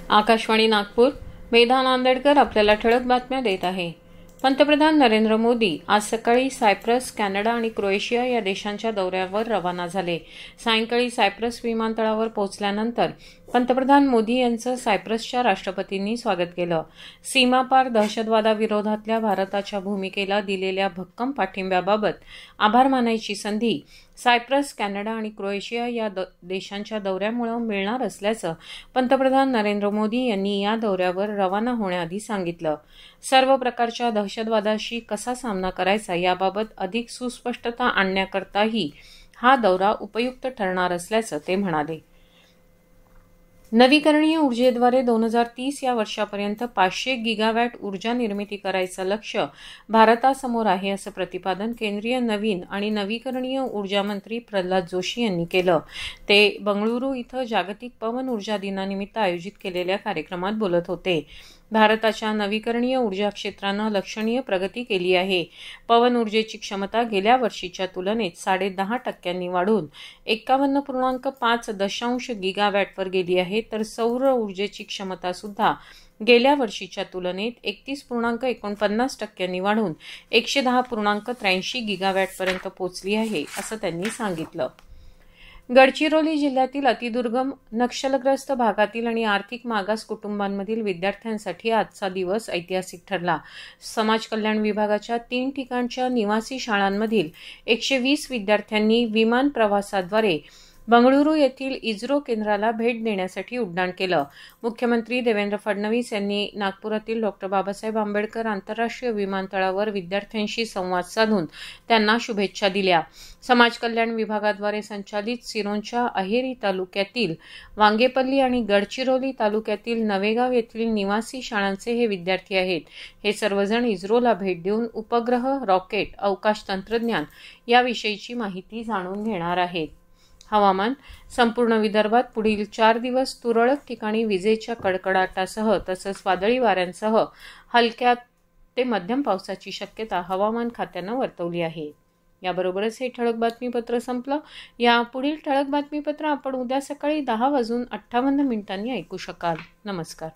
आकाशवाणी नागपूर. मेधा नांदेडकर आपल्याला ठळक बातम्या देत आहे. पंतप्रधान नरेंद्र मोदी आज सकाळी सायप्रस, कॅनडा आणि क्रोएशिया या देशांच्या दौऱ्यावर रवाना झाले. सायंकाळी सायप्रस विमानतळावर पोहोचल्यानंतर पंतप्रधान मोदी यांचं सायप्रसच्या राष्ट्रपतींनी स्वागत केलं. सीमापार दहशतवादाविरोधातल्या भारताच्या भूमिकेला दिलेल्या भक्कम पाठिंब्याबाबत आभार मानायची संधी सायप्रस, कॅनडा आणि क्रोएशिया या देशांच्या दौऱ्यामुळे मिळणार असल्याचं पंतप्रधान नरेंद्र मोदी यांनी या दौऱ्यावर रवाना होण्याआधी सांगितलं. सर्व प्रकारच्या दहशतवादाशी कसा सामना करायचा याबाबत अधिक सुस्पष्टता आणण्याकरताही हा दौरा उपयुक्त ठरणार असल्याचं ते म्हणाले. नवीकरणीय ऊर्जेद्वारे 2030 या वर्षापर्यंत 500 गिगावॅट ऊर्जा निर्मिती करायचं लक्ष्य भारतासमोर आहे, असं प्रतिपादन केंद्रीय नवीन आणि नवीकरणीय ऊर्जा मंत्री प्रल्हाद जोशी यांनी केलं. ते बंगळुरू इथं जागतिक पवन ऊर्जा दिनानिमित्त आयोजित केलेल्या कार्यक्रमात बोलत होते. भारताच्या नवीकरणीय ऊर्जा क्षेत्रानं लक्षणीय प्रगती केली आहे. पवन ऊर्जेची क्षमता गेल्या वर्षीच्या तुलनेत 10.5% वाढून 51.5 गिगावॅटवर गेली आहे, तर सौर ऊर्जेची क्षमता सुद्धा गेल्या वर्षीच्या तुलनेत 31.49% वाढून 110.83 गिगावॅटपर्यंत पोहोचली आहे, असं त्यांनी सांगितलं. गडचिरोली जिल्ह्यातील अतिदुर्गम, नक्षलग्रस्त भागातील आणि आर्थिक मागास कुटुंबांमधील विद्यार्थ्यांसाठी आजचा दिवस ऐतिहासिक ठरला. समाज कल्याण विभागाच्या 3 ठिकाणच्या निवासी शाळांमधील 120 विद्यार्थ्यांनी विमान प्रवासाद्वारे बंगळुरू येथील इस्रो केंद्राला भेट देण्यासाठी उड्डाण केलं. मुख्यमंत्री देवेंद्र फडणवीस यांनी नागपुरातील डॉ. बाबासाहेब आंबेडकर आंतरराष्ट्रीय विमानतळावर विद्यार्थ्यांशी संवाद साधून त्यांना शुभेच्छा दिल्या. समाज कल्याण विभागाद्वारे संचालित सिरोंचा, अहेरी तालुक्यातील वांगेपल्ली आणि गडचिरोली तालुक्यातील नवेगाव येथील निवासी शाळांचे हे विद्यार्थी आहेत. हे सर्वजण इस्रोला भेट देऊन उपग्रह, रॉकेट, अवकाश तंत्रज्ञान याविषयीची माहिती जाणून घेणार आहेत. हवामान. संपूर्ण विदर्भात पुढील 4 दिवस तुरळक ठिकाणी विजेच्या कडकडाटासह तसंच वादळी वाऱ्यांसह हलक्या ते मध्यम पावसाची शक्यता हवामान खात्यानं वर्तवली आहे. याबरोबरच हे ठळक बातमीपत्र संपलं. या पुढील ठळक बातमीपत्र आपण उद्या सकाळी 10:58 ऐकू शकाल. नमस्कार.